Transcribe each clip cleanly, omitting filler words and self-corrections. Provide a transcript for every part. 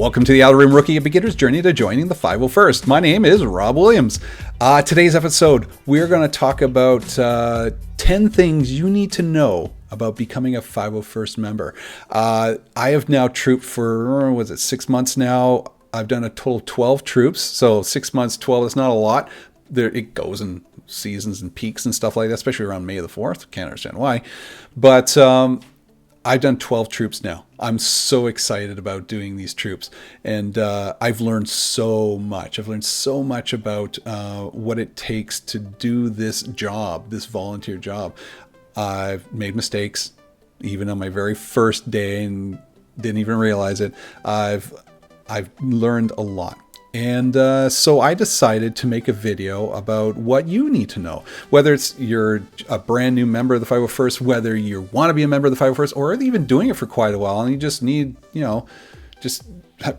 Welcome to the Outer Rim Rookie, a beginner's journey to joining the 501st. My name is Rob Williams. Today's episode, we're going to talk about 10 things you need to know about becoming a 501st member. I have now trooped for, 6 months now. I've done a total of 12 troops. So 6 months, 12 is not a lot. It goes in seasons and peaks and stuff like that, especially around May the 4th. Can't understand why. But I've done 12 troops now. I'm so excited about doing these troops. And I've learned so much. I've learned so much about what it takes to do this job, this volunteer job. I've made mistakes, even on my very first day, and didn't even realize it. I've learned a lot. And so I decided to make a video about what you need to know, whether it's you're a brand new member of the 501st, whether you want to be a member of the 501st, or even doing it for quite a while and you just need, just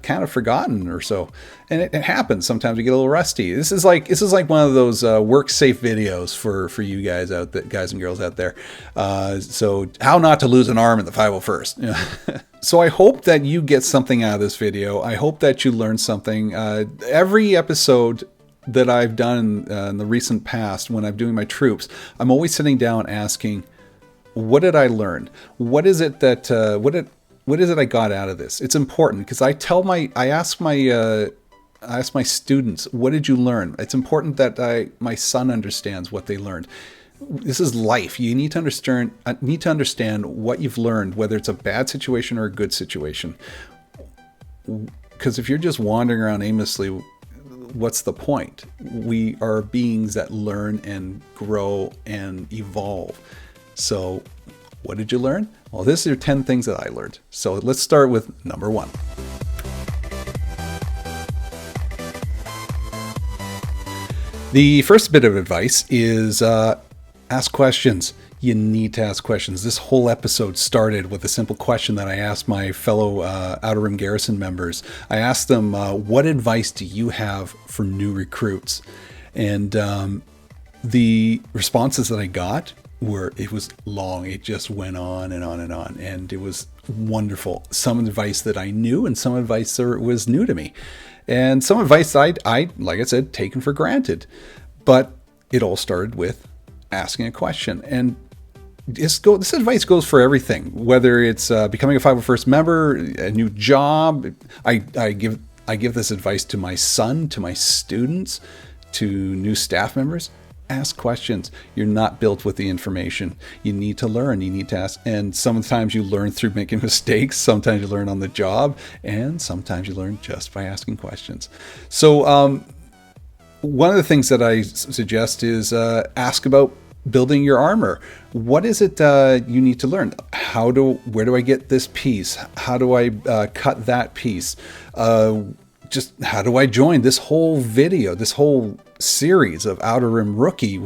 kind of forgotten or so. And it happens. Sometimes you get a little rusty. This is like one of those work safe videos for you guys guys and girls out there. So how not to lose an arm in the 501st. So I hope that you get something out of this video. I hope that you learn something. Every episode that I've done in the recent past, when I'm doing my troops, I'm always sitting down asking, what did I learn? What is it that, what is it I got out of this? It's important because I ask my students, what did you learn? It's important that my son understands what they learned. This is life. You need to understand what you've learned, whether it's a bad situation or a good situation. Because if you're just wandering around aimlessly, what's the point? We are beings that learn and grow and evolve. So what did you learn? Well, these are 10 things that I learned. So let's start with number 1. The first bit of advice is ask questions. You need to ask questions. This whole episode started with a simple question that I asked my fellow Outer Rim Garrison members. I asked them, what advice do you have for new recruits? And the responses that I got it was long. It just went on and on and on. And it was wonderful. Some advice that I knew and some advice that was new to me. And some advice I like I said, taken for granted. But it all started with asking a question. And this advice goes for everything, whether it's becoming a 501st member, a new job. I give this advice to my son, to my students, to new staff members. Ask questions. You're not built with the information. You need to learn. You need to ask. And sometimes you learn through making mistakes. Sometimes you learn on the job. And sometimes you learn just by asking questions. So one of the things that I suggest is ask about building your armor. What is it you need to learn? Where do I get this piece? How do I cut that piece? Just how do I join? This whole video, this whole series of Outer Rim Rookie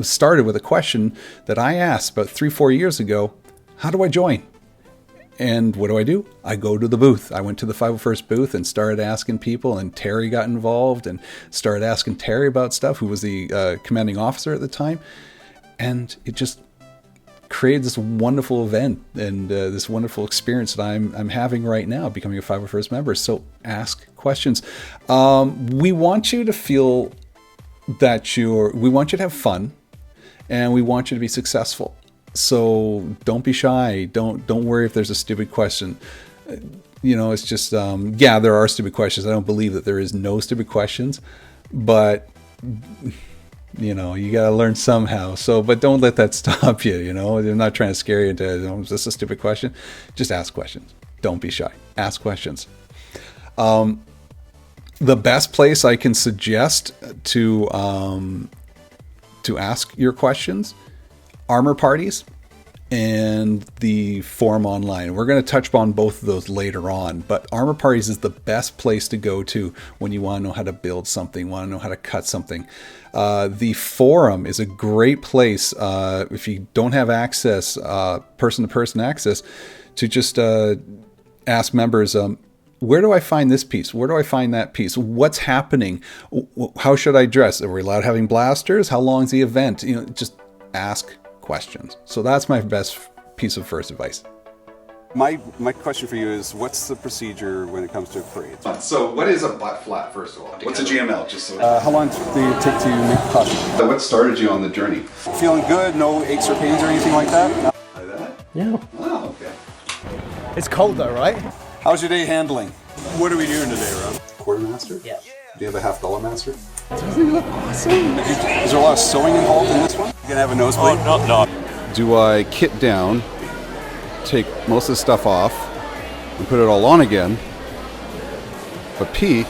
started with a question that I asked about 3-4 years ago. How do I join? And what do? I go to the booth. I went to the 501st booth and started asking people, and Terry got involved and started asking Terry about stuff, who was the commanding officer at the time. And it just created this wonderful event and this wonderful experience that I'm having right now, becoming a 501st member. So ask questions. We want you to feel that we want you to have fun, and we want you to be successful. So don't be shy. Don't worry if there's a stupid question. It's just, there are stupid questions. I don't believe that there is no stupid questions, but you got to learn somehow. So, but don't let that stop you. They're not trying to scare you into, is this a stupid question? Just ask questions. Don't be shy. Ask questions. The best place I can suggest to ask your questions, armor parties and the forum online. We're going to touch on both of those later on, but armor parties is the best place to go to when you want to know how to build something, want to know how to cut something. The forum is a great place if you don't have access, person-to-person access, to just ask members, where do I find this piece? Where do I find that piece? What's happening? How should I dress? Are we allowed having blasters? How long is the event? Just ask questions. So that's my best piece of first advice. My question for you is, what's the procedure when it comes to a parade? So what is a butt flap, first of all? What's a GML? Just so How long did it take to make the costume? what started you on the journey? Feeling good? No aches or pains or anything like that? No. Like that? Yeah. Oh, okay. It's cold though, right? How's your day handling? What are we doing today, Rob? Quartermaster? Yeah. Do you have a $50 master? Doesn't he look awesome? Is there a lot of sewing involved in this one? You gonna have a nosebleed? No. Do I kit down, take most of the stuff off, and put it all on again, but pee,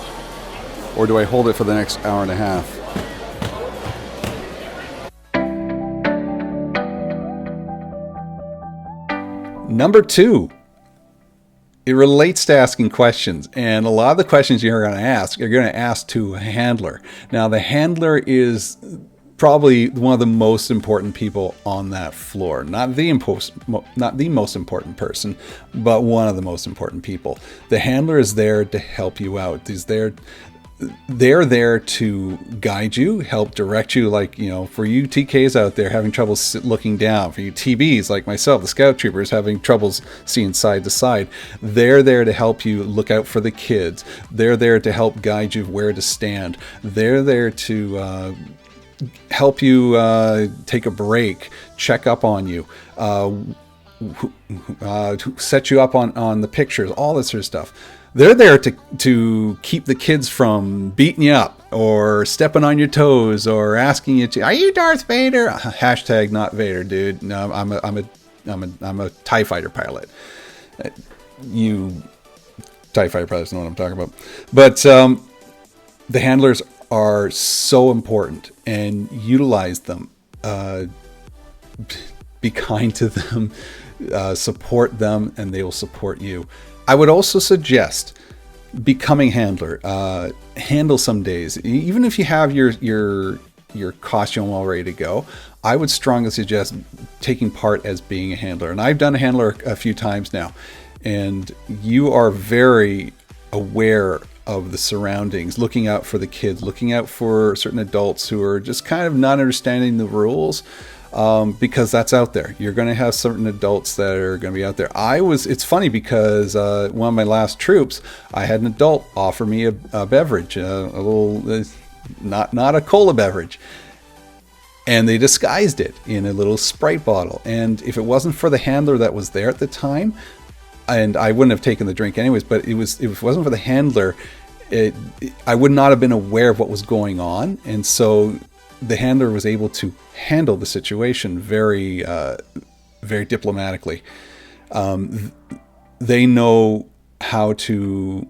or do I hold it for the next hour and a half? Number 2. It relates to asking questions, and a lot of the questions you're going to ask to a handler. Now, the handler is probably one of the most important people on that floor. Not the most important person, but one of the most important people. The handler is there to help you out. They're there to guide you, help direct you, like, you know, for you TKs out there having trouble looking down, for you TBs like myself, the scout troopers having troubles seeing side to side, they're there to help you look out for the kids. They're there to help guide you where to stand. They're there to help you take a break, check up on you, set you up on the pictures, all this sort of stuff. They're there to keep the kids from beating you up or stepping on your toes or asking you to, are you Darth Vader? Hashtag not Vader, dude. No, I'm a TIE fighter pilot. You TIE fighter pilots know what I'm talking about. But the handlers are so important, and utilize them. Be kind to them, support them, and they will support you. I would also suggest becoming handler. Handle some days, even if you have your costume all ready to go. I would strongly suggest taking part as being a handler, and I've done a handler a few times now. And you are very aware of the surroundings, looking out for the kids, looking out for certain adults who are just kind of not understanding the rules. Because that's out there. You're going to have certain adults that are going to be out there. It's funny because one of my last troops, I had an adult offer me a beverage, a little, not a cola beverage. And they disguised it in a little Sprite bottle. And if it wasn't for the handler that was there at the time, and I wouldn't have taken the drink anyways, but if it wasn't for the handler, I would not have been aware of what was going on. And so the handler was able to handle the situation very, very diplomatically. They know how to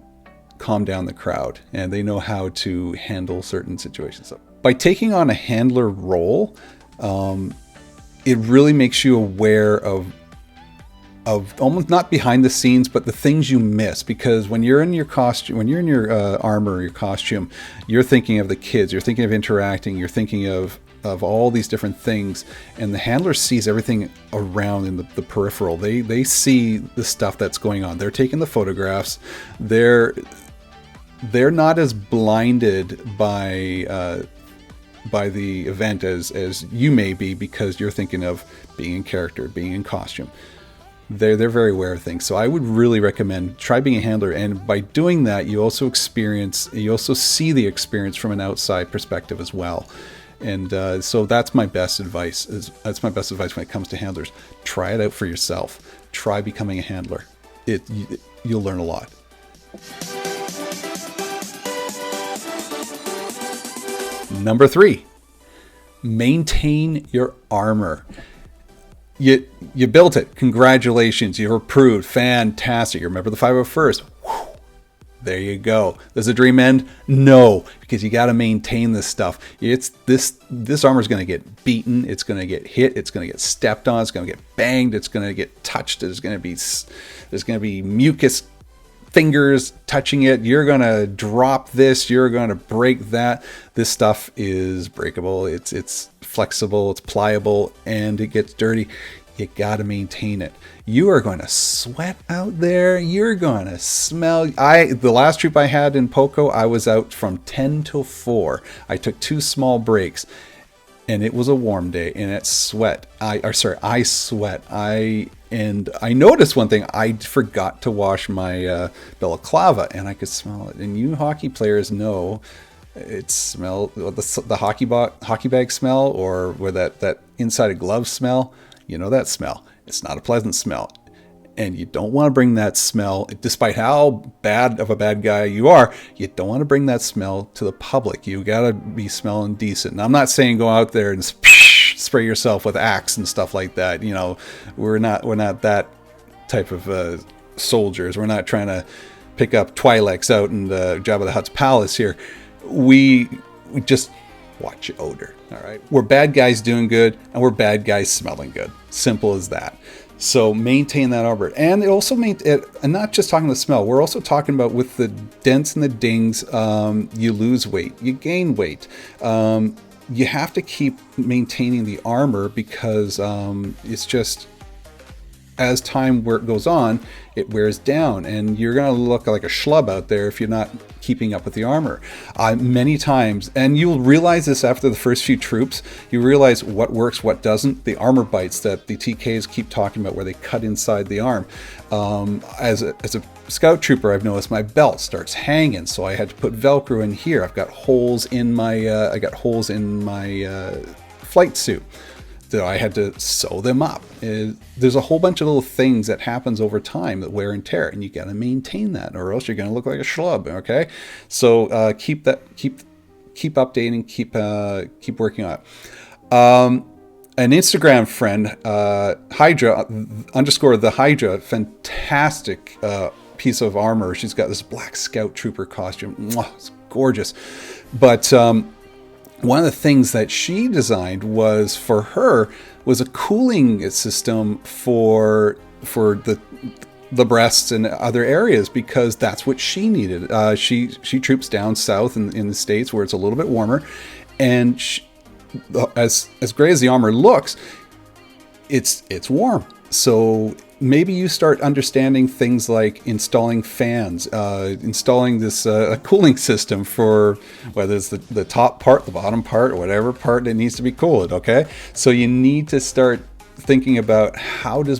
calm down the crowd, and they know how to handle certain situations. So by taking on a handler role, it really makes you aware of almost not behind the scenes, but the things you miss. Because when you're in your costume, when you're in your armor or your costume, you're thinking of the kids, you're thinking of interacting, you're thinking of all these different things, and the handler sees everything around in the peripheral. They see the stuff that's going on. They're taking the photographs. They're not as blinded by the event as you may be, because you're thinking of being in character, being in costume. They're very aware of things. So I would really recommend try being a handler, and by doing that, you also see the experience from an outside perspective as well. And so that's my best advice. That's my best advice when it comes to handlers. Try it out for yourself. Try becoming a handler. You'll learn a lot. Number 3, maintain your armor. You built it. Congratulations. You're approved. Fantastic. You remember the 501st. Whew. There you go. Does the dream end? No, because you got to maintain this stuff. This armor is going to get beaten. It's going to get hit. It's going to get stepped on. It's going to get banged. It's going to get touched. There's going to be mucus fingers touching it. You're going to drop this. You're going to break that. This stuff is breakable. It's flexible. It's pliable, and it gets dirty. You got to maintain it. You are going to sweat out there. You're going to smell. The last troop I had in Poco, I was out from 10 till 4. I took 2 small breaks, and it was a warm day, and I sweat. I And I noticed one thing. I forgot to wash my balaclava, and I could smell it. And you hockey players know it smell the hockey bag smell, or where that inside a glove smell. You know that smell. It's not a pleasant smell. And you don't want to bring that smell, despite how bad of a bad guy you are, you don't want to bring that smell to the public. You got to be smelling decent. And I'm not saying go out there and spray yourself with Axe and stuff like that. You know, we're not that type of soldiers. We're not trying to pick up Twi'leks out in Jabba the Hutt's palace here. We just watch your odor. All right, we're bad guys doing good, and we're bad guys smelling good. Simple as that. So maintain that arbor. And it also and not just talking the smell, we're also talking about with the dents and the dings, you lose weight, you gain weight. You have to keep maintaining the armor because it's just, as time goes on, it wears down, and you're going to look like a schlub out there if you're not keeping up with the armor. Many times, and you'll realize this after the first few troops, you realize what works, what doesn't. The armor bites that the TKs keep talking about, where they cut inside the arm. As a scout trooper, I've noticed my belt starts hanging, so I had to put Velcro in here. I've got holes in my flight suit. So I had to sew them up. There's a whole bunch of little things that happens over time that wear and tear, and you got to maintain that, or else you're going to look like a schlub. Okay, so keep updating, keep working on it. An Instagram friend, Hydra _ the Hydra, fantastic piece of armor. She's got this black scout trooper costume. Mwah, it's gorgeous, but. One of the things that she designed was a cooling system for the breasts and other areas, because that's what she needed. She troops down south in the States where it's a little bit warmer, and as great as the armor looks, it's warm. So maybe you start understanding things like installing fans, installing this cooling system for whether it's the top part, the bottom part, or whatever part that needs to be cooled, okay? So you need to start thinking about how can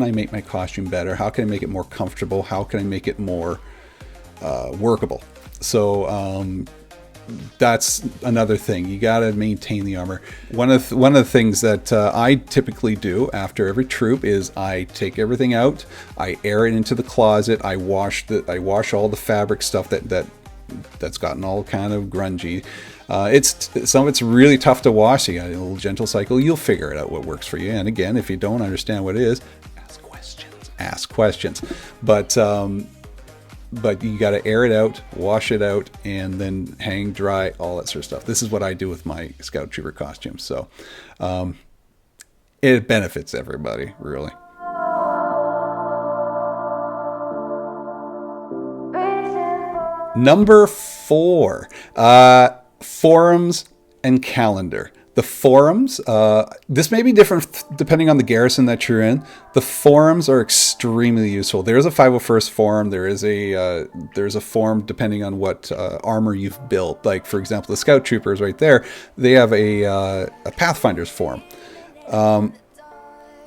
I make my costume better? How can I make it more comfortable? How can I make it more workable? So that's another thing. You got to maintain the armor. One of the things that I typically do after every troop is I take everything out, I air it into the closet, I wash all the fabric stuff that's gotten all kind of grungy. Some of it's really tough to wash. So you got a little gentle cycle. You'll figure it out what works for you. And again, if you don't understand what it is, ask questions. But you got to air it out, wash it out, and then hang dry, all that sort of stuff. This is what I do with my Scout Trooper costumes. So it benefits everybody, really. Number 4, forums and calendar. The forums, this may be different depending on the garrison that you're in. The forums are extremely useful. There's a 501st forum. There's a forum depending on what armor you've built. Like, for example, the Scout Troopers right there, they have a Pathfinder's forum.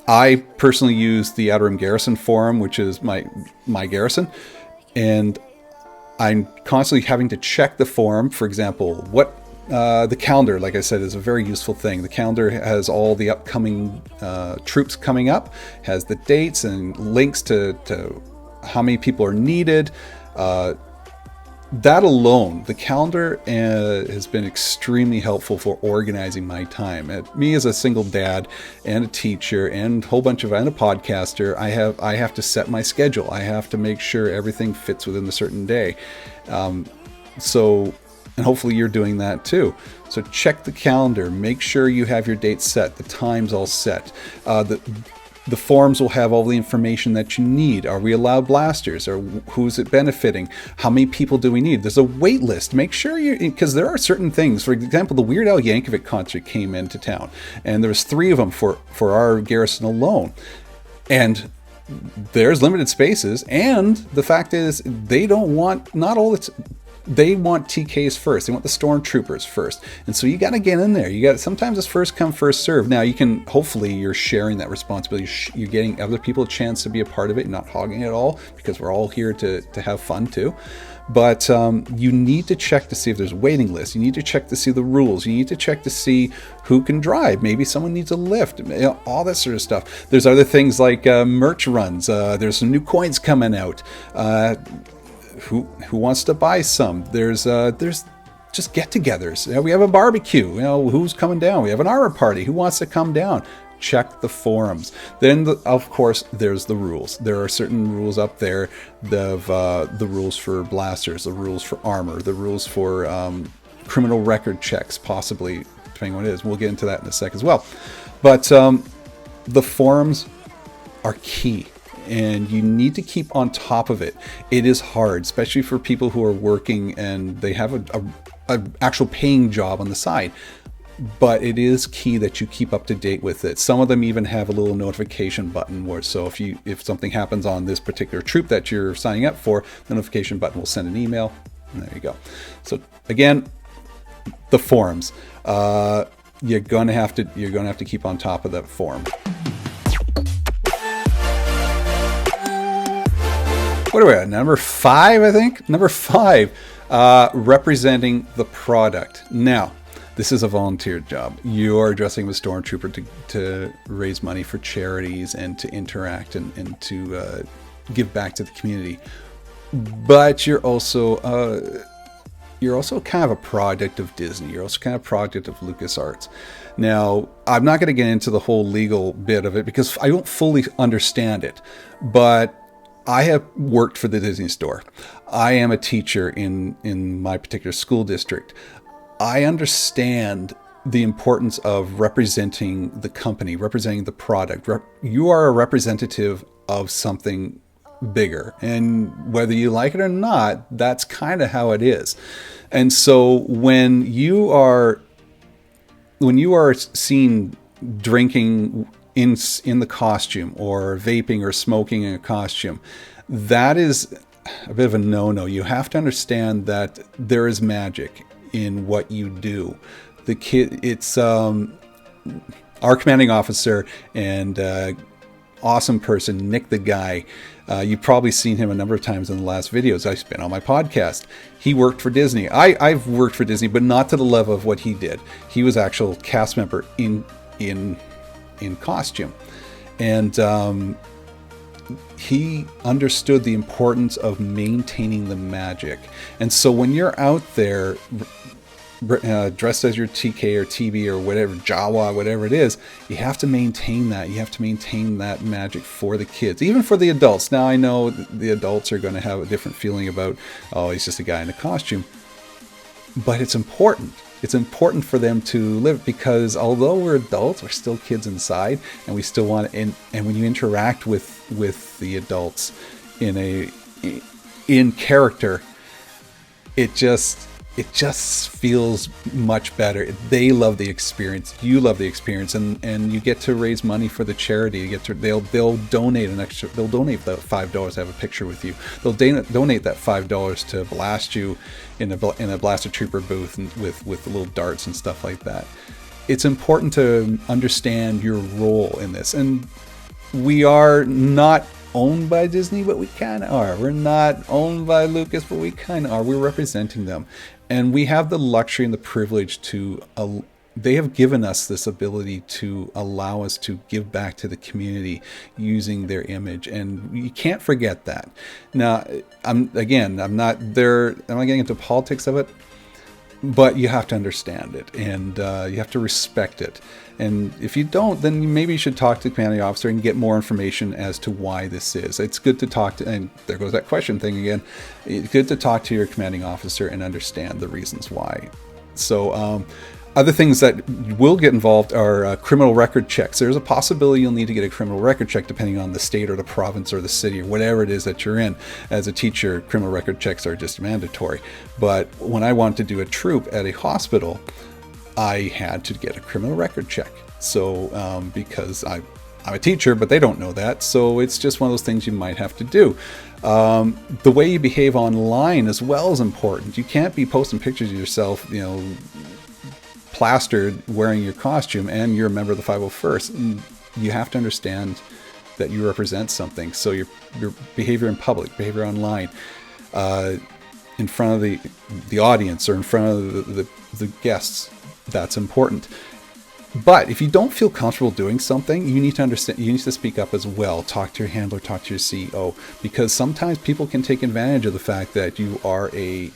I personally use the Outer Rim Garrison forum, which is my garrison. And I'm constantly having to check the forum. For example, the calendar, like I said, is a very useful thing. The calendar has all the upcoming troops coming up, has the dates and links to how many people are needed. That alone, the calendar has been extremely helpful for organizing my time. Me as a single dad and a teacher and a podcaster, I have to set my schedule. I have to make sure everything fits within a certain day. And hopefully you're doing that too. So check the calendar, make sure you have your dates set, the times all set. The forums will have all the information that you need. Are we allowed blasters? Or who's it benefiting? How many people do we need? There's a wait list. Make sure because there are certain things. For example, the Weird Al Yankovic concert came into town, and there was 3 of them for our garrison alone. And there's limited spaces, and the fact is they don't want, not all it's, they want TKs first. They want the stormtroopers first. And so you got to get in there. Sometimes it's first come, first serve. Now hopefully you're sharing that responsibility. You're getting other people a chance to be a part of it, not hogging it all, because we're all here to have fun too. But you need to check to see if there's a waiting list. You need to check to see the rules. You need to check to see who can drive. Maybe someone needs a lift, all that sort of stuff. There's other things like merch runs. There's some new coins coming out. Who wants to buy some? There's just get-togethers. We have a barbecue. Who's coming down? We have an armor party. Who wants to come down? Check the forums. Then, of course, there's the rules. There are certain rules up there. The rules for blasters, the rules for armor, the rules for criminal record checks, possibly, depending on what it is. We'll get into that in a sec as well. But the forums are key. And you need to keep on top of it. It is hard, especially for people who are working and they have an actual paying job on the side. But it is key that you keep up to date with it. Some of them even have a little notification button where, so if something happens on this particular troop that you're signing up for, the notification button will send an email. And there you go. So again, the forums. You're gonna have to keep on top of that forum. What are we at? Number 5, I think? Number 5, representing the product. Now, this is a volunteer job. You're dressing as a stormtrooper to raise money for charities and to interact and to give back to the community. But you're also kind of a product of Disney. You're also kind of a product of LucasArts. Now, I'm not going to get into the whole legal bit of it because I don't fully understand it. But I have worked for the Disney Store. I am a teacher in my particular school district. I understand the importance of representing the company, representing the product. You are a representative of something bigger. And whether you like it or not, that's kind of how it is. And so when you are seen drinking in the costume or vaping or smoking in a costume, that is a bit of a no-no. You have to understand that there is magic in what you do. It's our commanding officer and awesome person, Nick the Guy. You've probably seen him a number of times in the last videos I've been on my podcast. He worked for Disney. I've worked for Disney, but not to the level of what he did. He was actual cast member in costume, and he understood the importance of maintaining the magic. And so when you're out there dressed as your TK or TB or whatever, Jawa, whatever it is, you have to maintain that. You have to maintain that magic for the kids, even for the adults. Now I know the adults are going to have a different feeling about, oh, he's just a guy in a costume, but it's important. It's important for them to live, because although we're adults, we're still kids inside, and we still want to, and when you interact with the adults in character, it just feels much better. They love the experience. You love the experience, and you get to raise money for the charity. They'll donate an extra. They'll donate the $5 to have a picture with you. They'll donate that $5 to blast you in a blaster trooper booth with little darts and stuff like that. It's important to understand your role in this, and we are not owned by Disney, but we kind of are. We're not owned by Lucas, but we kind of are. We're representing them. And we have the luxury and the privilege to, they have given us this ability to allow us to give back to the community using their image. And you can't forget that. Now, I'm not getting into politics of it, but you have to understand it, and you have to respect it. And if you don't, then maybe you should talk to the commanding officer and get more information as to why this is. It's good to talk to, and there goes that question thing again. It's good to talk to your commanding officer and understand the reasons why. So other things that will get involved are criminal record checks. There's a possibility you'll need to get a criminal record check depending on the state or the province or the city or whatever it is that you're in. As a teacher, criminal record checks are just mandatory. But when I wanted to do a troop at a hospital, I had to get a criminal record check. So because I'm a teacher, but they don't know that, so it's just one of those things you might have to do. The way you behave online as well is important. You can't be posting pictures of yourself, plastered wearing your costume, and you're a member of the 501st. You have to understand that you represent something. So your behavior in public, behavior online, in front of the audience or in front of the guests, that's important. But if you don't feel comfortable doing something, you need to understand, you need to speak up as well. Talk to your handler, talk to your CEO, because sometimes people can take advantage of the fact that you are a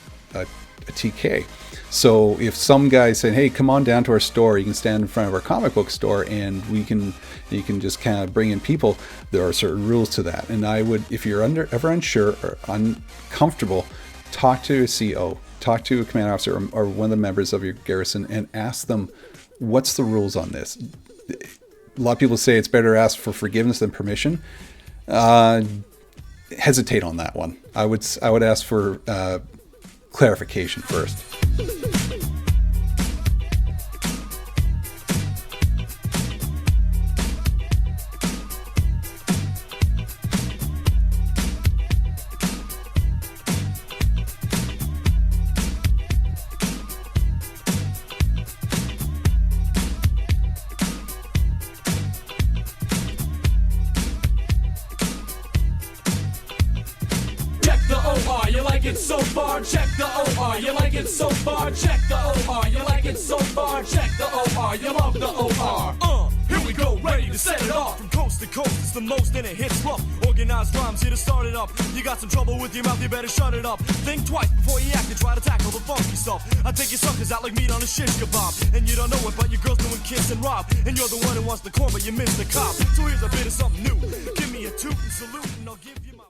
TK. So if some guy's saying, hey, come on down to our store, you can stand in front of our comic book store and you can just kind of bring in people, there are certain rules to that. And I would, if you're ever unsure or uncomfortable, talk to a CEO, talk to a command officer or one of the members of your garrison and ask them, what's the rules on this? A lot of people say it's better to ask for forgiveness than permission. Hesitate on that one. I would ask for clarification first. You like it so far? Check the OR. You like it so far? Check the OR. You like it so far? Check the OR. You love the OR. Here we go, ready to set it off. From coast to coast, it's the most and it hits rough. Organized rhymes here to start it up. You got some trouble with your mouth, you better shut it up. Think twice before you act and try to tackle the funky stuff. I take your suckers out like meat on a shish kebab. And you don't know it, but your girl's doing kiss and rob. And you're the one who wants the corn, but you missed the cop. So here's a bit of something new. Give me a toot and salute and I'll give you my...